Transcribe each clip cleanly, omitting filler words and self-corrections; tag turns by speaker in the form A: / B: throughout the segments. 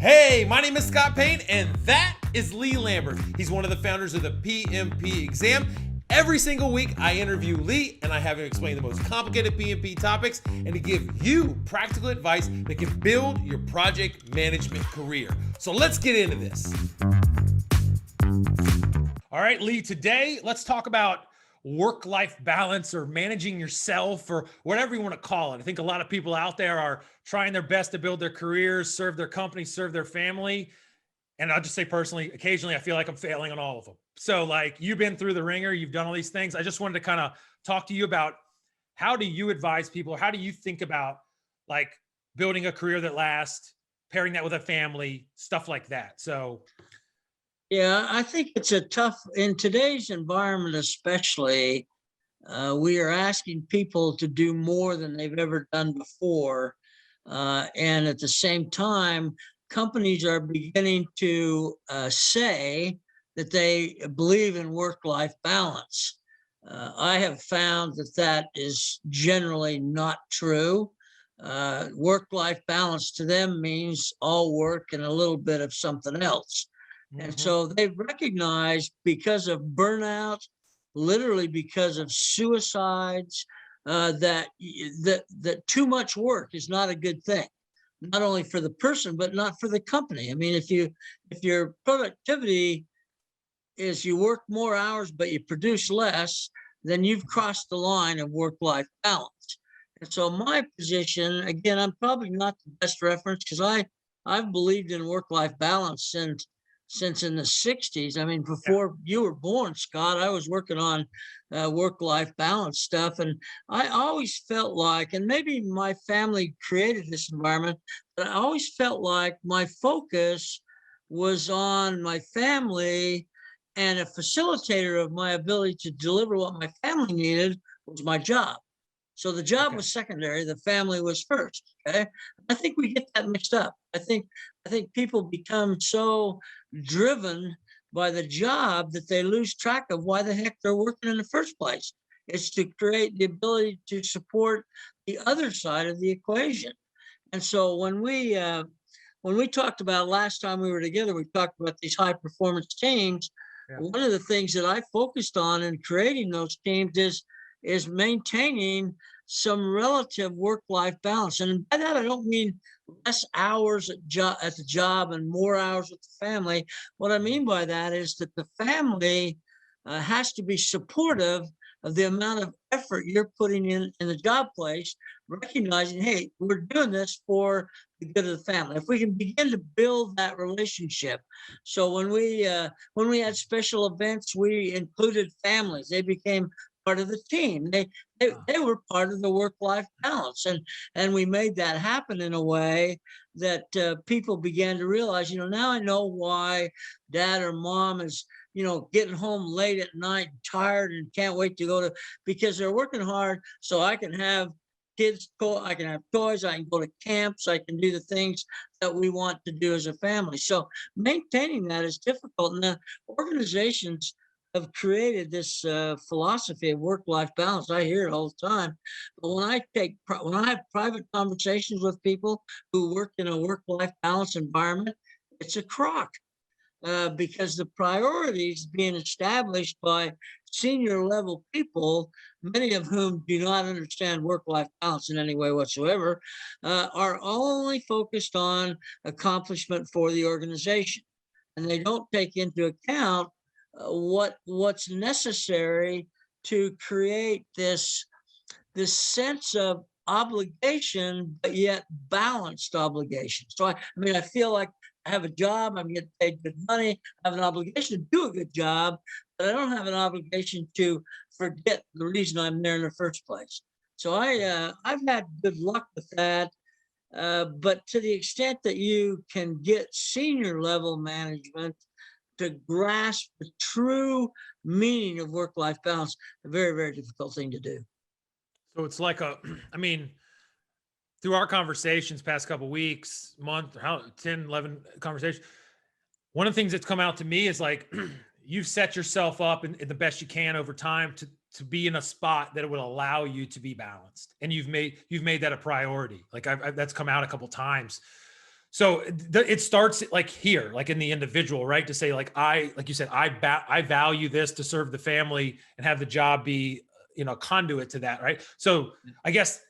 A: Hey, my name is Scott Payne, and that is Lee Lambert. He's one of the founders of the PMP Exam. Every single week, I interview Lee, and I have him explain the most complicated PMP topics and to give you practical advice that can build your project management career. So let's get into this. All right, Lee, today let's talk about work-life balance or managing yourself or whatever you want to call it. I think a lot of people out there are trying their best to build their careers, serve their company, serve their family. And I'll just say personally, occasionally I feel like I'm failing on all of them. So like you've been through the ringer, you've done all these things. I just wanted to kind of talk to you about how do you advise people? How do you think about like building a career that lasts, pairing that with a family, stuff like that? So
B: Yeah, I think it's a tough, in today's environment, especially, we are asking people to do more than they've ever done before. And at the same time, companies are beginning to say that they believe in work-life balance. I have found that that is generally not true. Work-life balance to them means all work and a little bit of something else. And so they've recognized, because of burnout, literally because of suicides, that too much work is not a good thing, not only for the person but not for the company. I mean, if your productivity is you work more hours but you produce less, then you've crossed the line of work-life balance. And so my position, again, I'm probably not the best reference because I've believed in work-life balance since in the 60s. I mean, before you were born, Scott, I was working on work-life balance stuff. And I always felt like, and maybe my family created this environment, but I always felt like my focus was on my family, and a facilitator of my ability to deliver what my family needed was my job. So the job was secondary, the family was first. Okay. I think we get that mixed up. I think people become so driven by the job that they lose track of why the heck they're working in the first place. It's to create the ability to support the other side of the equation. And so when we talked about last time we were together, we talked about these high performance teams. One of the things that I focused on in creating those teams is maintaining some relative work-life balance. And by that, I don't mean less hours at the job and more hours with the family. What I mean by that is that the family has to be supportive of the amount of effort you're putting in the job place, recognizing, hey, we're doing this for the good of the family. If we can begin to build that relationship. So when we had special events, we included families. They became part of the team. They were part of the work-life balance, and we made that happen in a way that people began to realize, now I know why dad or mom is getting home late at night, tired, and can't wait to go because they're working hard so I can have kids go, I can have toys, I can go to camps, I can do the things that we want to do as a family. So maintaining that is difficult. And the organizations have created this philosophy of work-life balance. I hear it all the time. But when I have private conversations with people who work in a work-life balance environment, it's a crock. Because the priorities being established by senior level people, many of whom do not understand work-life balance in any way whatsoever, are only focused on accomplishment for the organization. And they don't take into account what's necessary to create this sense of obligation, but yet balanced obligation. So I mean, I feel like I have a job, I'm getting paid good money, I have an obligation to do a good job, but I don't have an obligation to forget the reason I'm there in the first place. So I've had good luck with that. But to the extent that you can get senior level management to grasp the true meaning of work-life balance, a very, very difficult thing to do.
A: So it's like I mean, through our conversations past couple weeks, month, 10, 11 conversations, one of the things that's come out to me is like, you've set yourself up in the best you can over time to be in a spot that it would allow you to be balanced. And you've made that a priority. Like that's come out a couple times. So it starts like here, like in the individual, right? To say like, like you said, I value this to serve the family and have the job be, conduit to that. Right. So I guess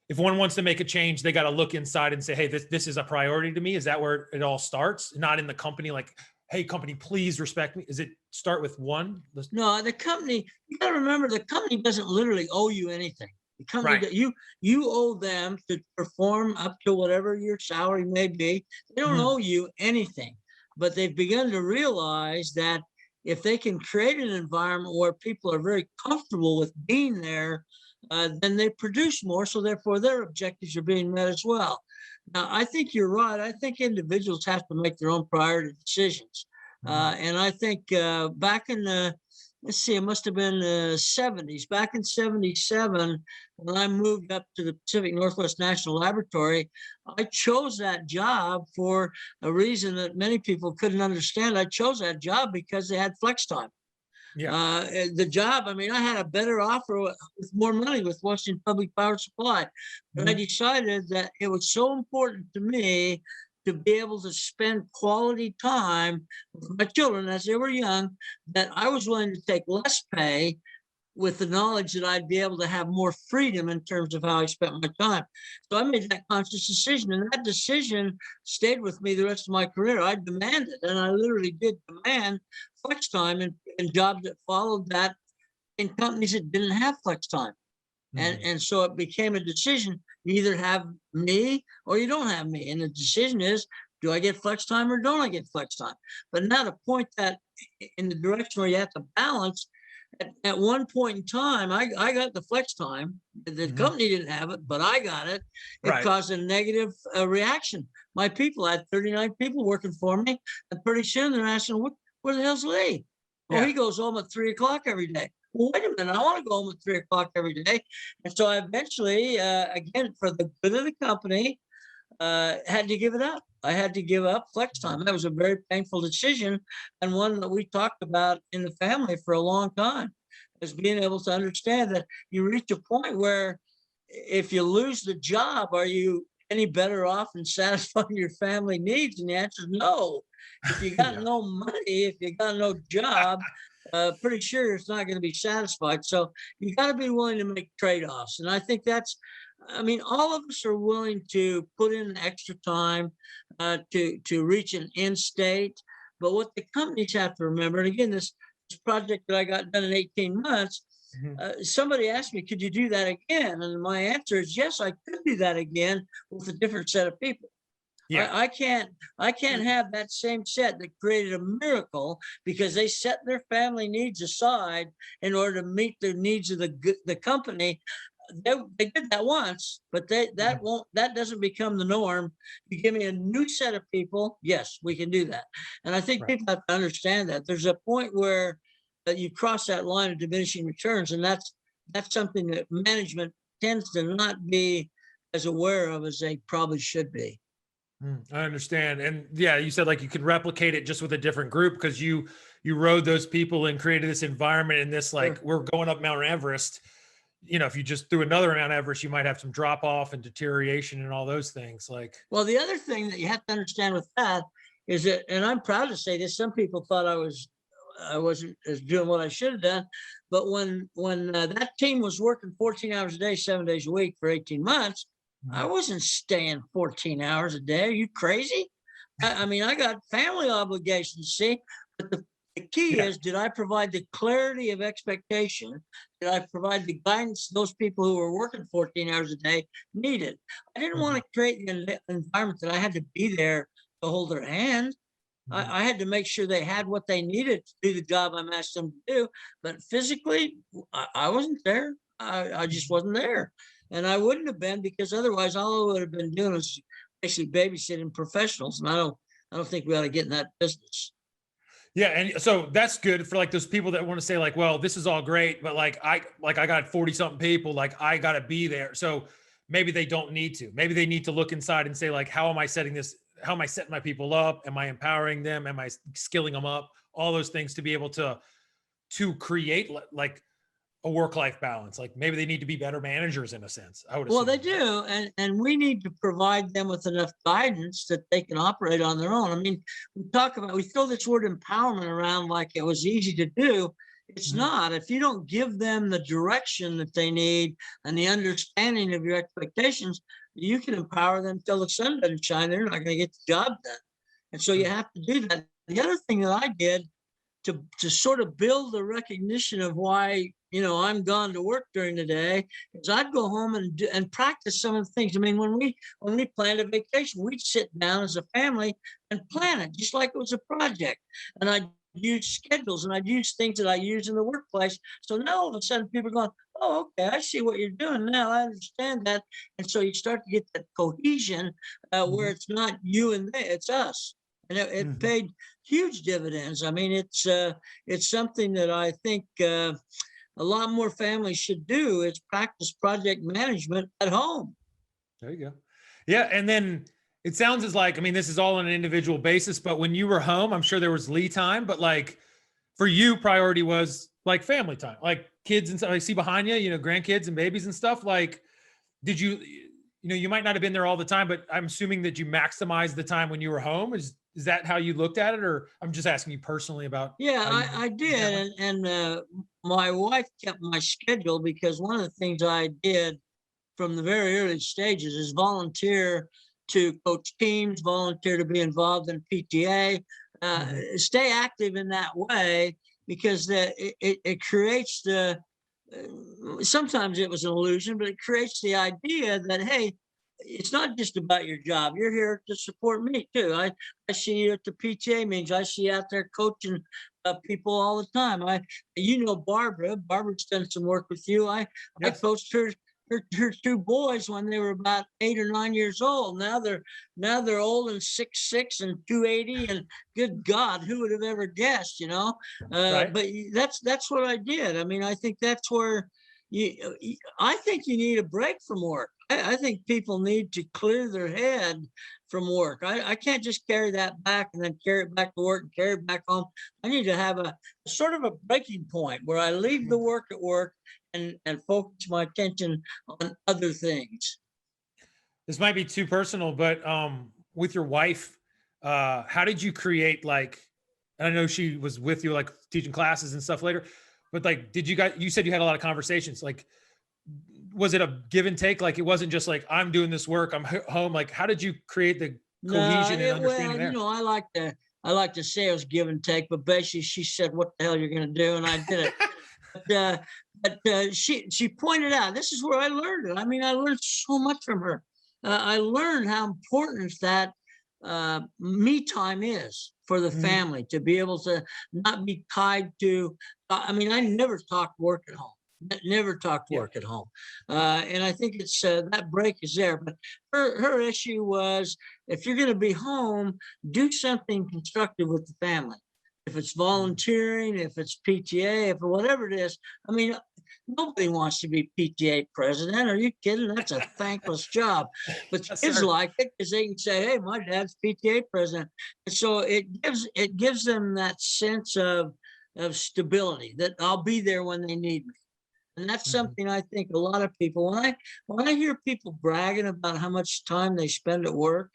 A: if one wants to make a change, they got to look inside and say, hey, this is a priority to me. Is that where it all starts? Not in the company, like, hey, company, please respect me. Is it start with one?
B: No, the company, you got to remember, the company doesn't literally owe you anything. The company
A: Right.
B: that you owe them to perform up to whatever your salary may be. They don't owe you anything, but they've begun to realize that if they can create an environment where people are very comfortable with being there, then they produce more. So therefore, their objectives are being met as well. Now, I think you're right. I think individuals have to make their own priority decisions. And I think back in the, let's see, it must have been the 70s. Back in 77, when I moved up to the Pacific Northwest National Laboratory, I chose that job for a reason that many people couldn't understand. I chose that job because they had flex time.
A: Yeah.
B: The job, I mean, I had a better offer with more money with Washington Public Power Supply. But I decided that it was so important to me to be able to spend quality time with my children as they were young, that I was willing to take less pay with the knowledge that I'd be able to have more freedom in terms of how I spent my time. So I made that conscious decision, and that decision stayed with me the rest of my career. I demanded, and I literally did demand flex time in jobs that followed that in companies that didn't have flex time. And so it became a decision. You either have me or you don't have me. And the decision is, do I get flex time or don't I get flex time? But now to point that in the direction where you have to balance, at one point in time, I got the flex time. The company didn't have it, but I got it. It
A: Right.
B: caused a negative reaction. My people, I had 39 people working for me. And pretty soon they're asking, where the hell's Lee? Oh, he goes home at 3 o'clock every day. Well, wait a minute, I want to go home at 3 o'clock every day. And so I eventually, again, for the good of the company, had to give it up. I had to give up flex time. That was a very painful decision, and one that we talked about in the family for a long time, is being able to understand that you reach a point where if you lose the job, are you any better off in satisfying your family needs? And the answer is no. If you got no money, if you got no job, pretty sure it's not going to be satisfied. So you got to be willing to make trade-offs. And I think that's, I mean, all of us are willing to put in extra time to reach an end state. But what the companies have to remember, and again, this project that I got done in 18 months, somebody asked me, could you do that again? And my answer is yes, I could do that again with a different set of people.
A: Yeah.
B: I can't have that same set that created a miracle because they set their family needs aside in order to meet the needs of the company. They did that once, but that doesn't become the norm. You give me a new set of people, yes, we can do that. And I think people have to understand that there's a point where you cross that line of diminishing returns, and that's something that management tends to not be as aware of as they probably should be.
A: I understand. And yeah, you said like you could replicate it just with a different group because you rode those people and created this environment and this, like, we're going up Mount Everest. If you just threw another Mount Everest, you might have some drop off and deterioration and all those things. Like,
B: well, the other thing that you have to understand with that is that, and I'm proud to say this, some people thought I wasn't doing what I should have done. But when that team was working 14 hours a day, 7 days a week for 18 months, I wasn't staying 14 hours a day. Are you crazy? I mean, I got family obligations, see, but the key is, did I provide the clarity of expectation? Did I provide the guidance those people who were working 14 hours a day needed? I didn't want to create an environment that I had to be there to hold their hand. I had to make sure they had what they needed to do the job I'm asked them to do. But physically, I wasn't there. I just wasn't there. And I wouldn't have been, because otherwise all I would have been doing is basically babysitting professionals. And I don't think we ought to get in that business.
A: yeah. And so that's good for like those people that want to say like, well, this is all great, but like I got 40 something people, like I got to be there. So maybe they don't need to. Maybe they need to look inside and say like, how am I setting this? How am I setting my people up? Am I empowering them? Am I skilling them up? All those things to be able to create like a work-life balance? Like maybe they need to be better managers in a sense, I would
B: Well,
A: assume.
B: they do, and we need to provide them with enough guidance that they can operate on their own. I mean, we throw this word empowerment around like it was easy to do. It's
A: Mhm.
B: not. If you don't give them the direction that they need and the understanding of your expectations, you can empower them till the sun doesn't shine. They're not going to get the job done. And so you
A: Sure.
B: have to do that. The other thing that I did to sort of build the recognition of why, I'm gone to work during the day, is I'd go home and practice some of the things. I mean, when we planned a vacation, we'd sit down as a family and plan it just like it was a project. And I'd use schedules and I'd use things that I use in the workplace. So now all of a sudden people are going, oh, okay, I see what you're doing now. I understand that. And so you start to get that cohesion where
A: Mhm.
B: it's not you and they, it's us. And it
A: Mhm.
B: paid huge dividends. I mean, it's something that I think a lot more families should do, is practice project management at home.
A: There you go. Yeah. And then it sounds as like, I mean, this is all on an individual basis, but when you were home, I'm sure there was Lee time, but like for you, priority was like family time, like kids and stuff. I see behind you, grandkids and babies and stuff. Like, did you might not have been there all the time, but I'm assuming that you maximized the time when you were home. Is that how you looked at it? Or I'm just asking you personally about
B: Yeah,
A: how you
B: I
A: did that
B: did, and my wife kept my schedule, because one of the things I did from the very early stages is volunteer to coach teams, volunteer to be involved in PTA,
A: Mhm.
B: stay active in that way, because it creates sometimes it was an illusion, but it creates the idea that, hey, it's not just about your job. You're here to support me too. I see you at the PTA meetings. I see you out there coaching people all the time. Barbara. Barbara's done some work with you. I
A: Yes.
B: coached her two boys when they were about 8 or 9 years old. Now they're old and 6'6" and 280. And good God, who would have ever guessed?
A: Right.
B: But that's what I did. I mean, I think that's where I think you need a break from work. I think people need to clear their head from work. I can't just carry that back and then carry it back to work and carry it back home. I need to have a sort of a breaking point where I leave the work at work and focus my attention on other things.
A: This might be too personal, but with your wife, how did you create like, and I know she was with you like teaching classes and stuff later, but like, you said you had a lot of conversations. Like, was it a give and take? Like, it wasn't just like, I'm doing this work, I'm home. Like, how did you create the
B: No,
A: cohesion and understanding
B: well,
A: there?
B: I like to say it was give and take, but basically she said, "What the hell you're going to do?" And I did it. But she pointed out, this is where I learned it. I mean, I learned so much from her. I learned how important that me time is for the
A: Mhm.
B: family, to be able to not be tied to. I mean, I never talked work at home. Never talked
A: Yeah.
B: work at home, and I think it's that break is there. But her issue was, if you're going to be home, do something constructive with the family. If it's
A: Mhm.
B: volunteering, if it's PTA, if whatever it is. I mean, nobody wants to be PTA president. Are you kidding? That's a thankless job. But
A: Yes,
B: kids
A: sir.
B: like it because they can say, "Hey, my dad's PTA president," and so it gives them that sense of stability, that I'll be there when they need me. And that's
A: Mhm.
B: something I think a lot of people, when I hear people bragging about how much time they spend at work,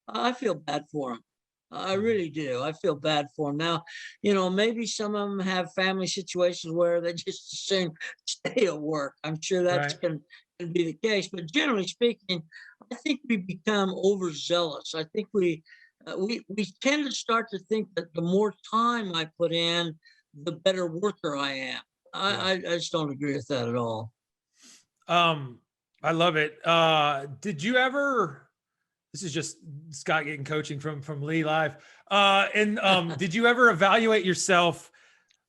B: I feel bad for them. I
A: Mhm.
B: really do. I feel bad for them. Now, maybe some of them have family situations where they just as soon stay at work. I'm sure that's
A: Right.
B: can be the case. But generally speaking, I think we become overzealous. I think we tend to start to think that the more time I put in, the better worker I am.
A: Yeah.
B: I just don't agree with that at all.
A: Um, I love it. Did you ever, this is just Scott getting coaching from Lee live. And did you ever evaluate yourself?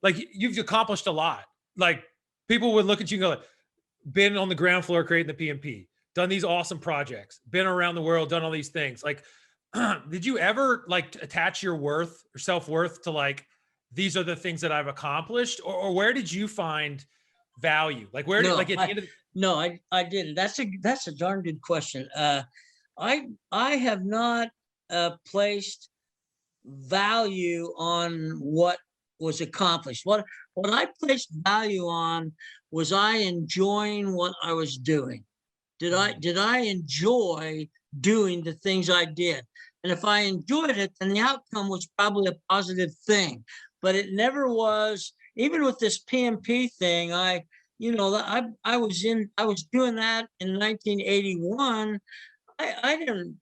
A: Like, you've accomplished a lot. Like, people would look at you and go, like, been on the ground floor creating the PMP, done these awesome projects, been around the world, done all these things. Like, did you ever like attach your worth or self-worth to like, these are the things that I've accomplished? Or where did you find value? Like, where did, like,
B: No,
A: at the end of the,
B: no, I didn't. That's a darn good question. I have not placed value on was accomplished. What I placed value on was I enjoying what I was doing. Did I enjoy doing the things I did? And if I enjoyed it, then the outcome was probably a positive thing. But it never was. Even with this PMP thing, I was doing that in 1981. I didn't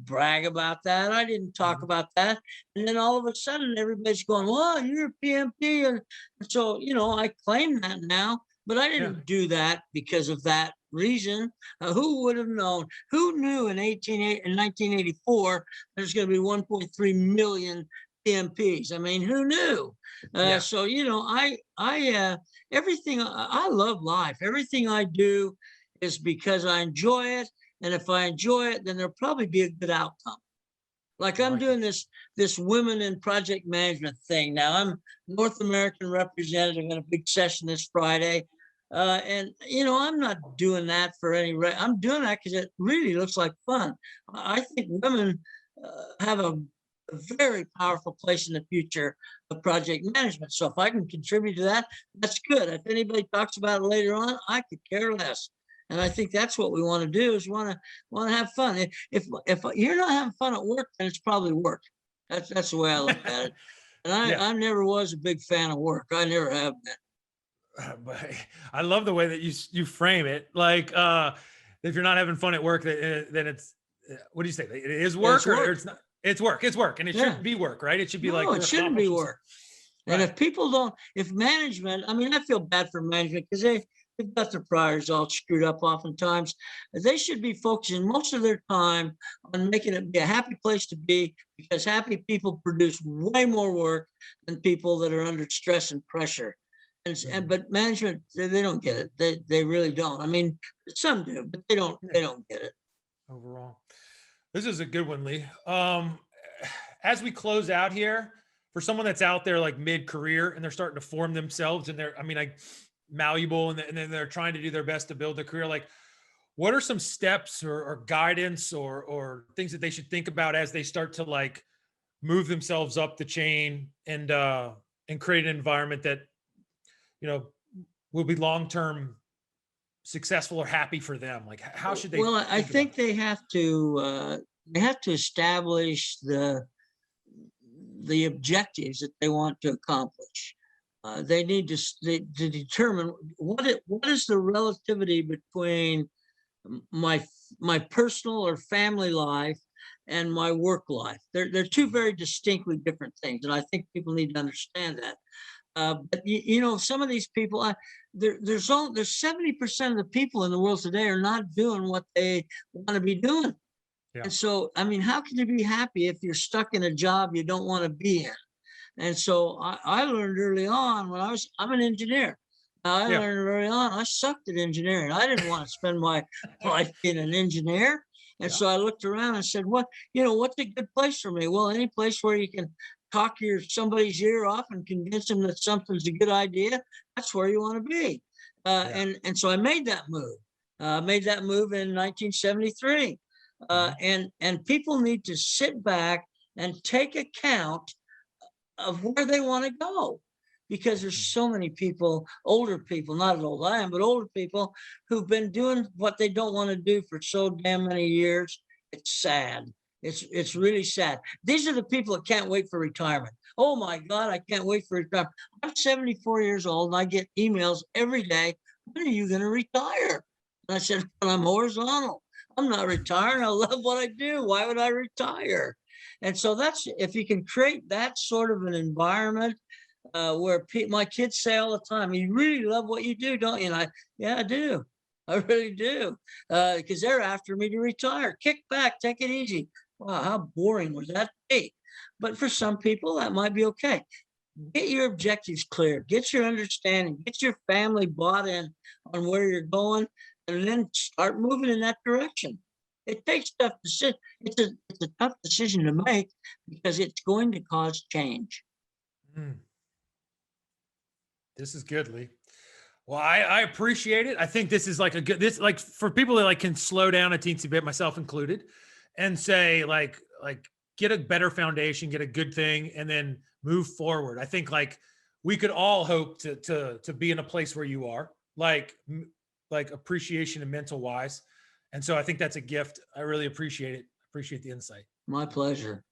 B: brag about that. I didn't talk about that. And then all of a sudden, everybody's going, "Well, you're a PMP," and so I claim that now. But I
A: Yeah.
B: didn't do that because of that reason. Who would have known? Who knew in 1984 there's going to be 1.3 million PMPs? I mean, who knew?
A: Yeah.
B: So everything. I love life. Everything I do is because I enjoy it. And if I enjoy it, then there'll probably be a good outcome. Like I'm doing this women in project management thing now. I'm North American representative in a big session this Friday. And I'm not doing that for I'm doing that because it really looks like fun. I think women have a very powerful place in the future of project management. So if I can contribute to that, that's good. If anybody talks about it later on, I could care less. And I think that's what we want to do, is want to have fun. If you're not having fun at work, then it's probably work. That's the way I look at it. And I never was a big fan of work. I never have been.
A: But I love the way that you frame it. Like, if you're not having fun at work, then it's, what do you say? It is work,
B: It's work.
A: or it's not? It's work. It's work, and it shouldn't be work, right? It should be like,
B: it shouldn't be work. And
A: Right.
B: if people don't, if management, I mean, I feel bad for management because they've got their priorities all screwed up oftentimes. They should be focusing most of their time on making it be a happy place to be, because happy people produce way more work than people that are under stress and pressure. But management, they don't get it. They really don't. I mean, some do, but they don't get it.
A: Overall, this is a good one, Lee. As we close out here, for someone that's out there like mid-career and they're starting to form themselves and malleable, and then they're trying to do their best to build a career, like, what are some steps or guidance or things that they should think about as they start to like move themselves up the chain and create an environment that will be long-term successful or happy for them? Like, how should they?
B: Well, I think they have to establish the objectives that they want to accomplish. They need to determine what is the relativity between my personal or family life and my work life. They're two very distinctly different things, and I think people need to understand that. But some of these people, there's 70% of the people in the world today are not doing what they want to be doing.
A: Yeah.
B: And so, I mean, how can you be happy if you're stuck in a job you don't want to be in? And so I learned early on I'm an engineer. I learned early on, I sucked at engineering. I didn't want to spend my life being an engineer. And so I looked around and said, what's a good place for me? Well, any place where you can talk somebody's ear off and convince them that something's a good idea, that's where you want to be. And so I made that move. In 1973. And people need to sit back and take account of where they want to go, because there's so many people, older people, not as old as I am, but older people who've been doing what they don't want to do for so damn many years. It's sad. It's really sad. These are the people that can't wait for retirement. Oh my God, I can't wait for retirement. I'm 74 years old and I get emails every day. When are you going to retire? And I said, well, I'm horizontal. I'm not retiring. I love what I do. Why would I retire? And so if you can create that sort of an environment where my kids say all the time, you really love what you do, don't you? And I do. I really do. Because they're after me to retire. Kick back, take it easy. Wow, how boring would that be? But for some people, that might be okay. Get your objectives clear, get your understanding, get your family bought in on where you're going, and then start moving in that direction. It takes tough decision. It's a tough decision to make because it's going to cause change.
A: This is good, Lee. Well, I appreciate it. I think this is like for people that like can slow down a teensy bit, myself included, and say like get a better foundation, get a good thing, and then move forward. I think like we could all hope to be in a place where you are, like appreciation and mental wise. And so I think that's a gift. I really appreciate it. Appreciate the insight.
B: My pleasure.